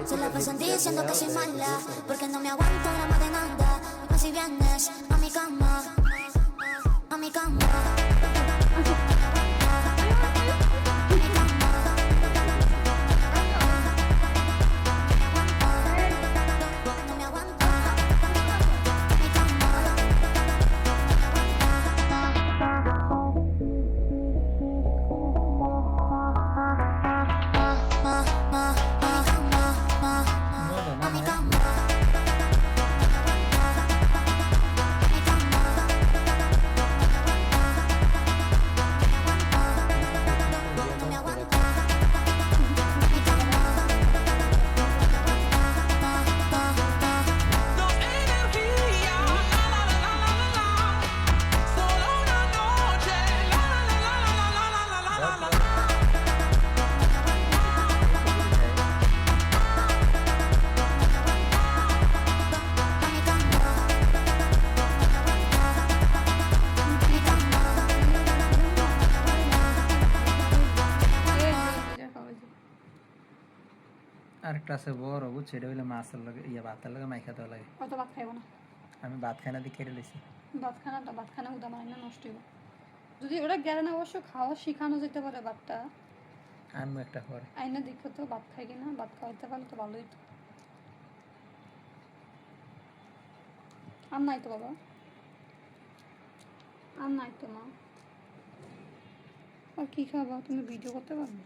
Se la pasan diciendo que soy mala, porque no me aguanto gramo de nada. Pues si vienes a mi cama, a mi cama. আরেকটা আছে বড় বুঝছো, এটা হইলে মাছের লাগে ইয়া ভাতের লাগে মাইখা দেওয়া লাগে। অত ভাত খাইব না, আমি ভাত খাই না দিয়ে কেটে লইছি। ভাত খানা উদা মানে না নষ্ট হইব। যদি ওরা গেলে না অবশ্য খাওয়া শিখানো যেতে পারে ভাতটা। আমি একটা পরে আইনা দেখো তো ভাত খাই কিনা, ভাত খাওয়াইতে পারলে তো ভালোই তো। আর নাই তো বাবা, আর নাই তো মা। আর কি খাবা তুমি? ভিডিও করতে পারবে?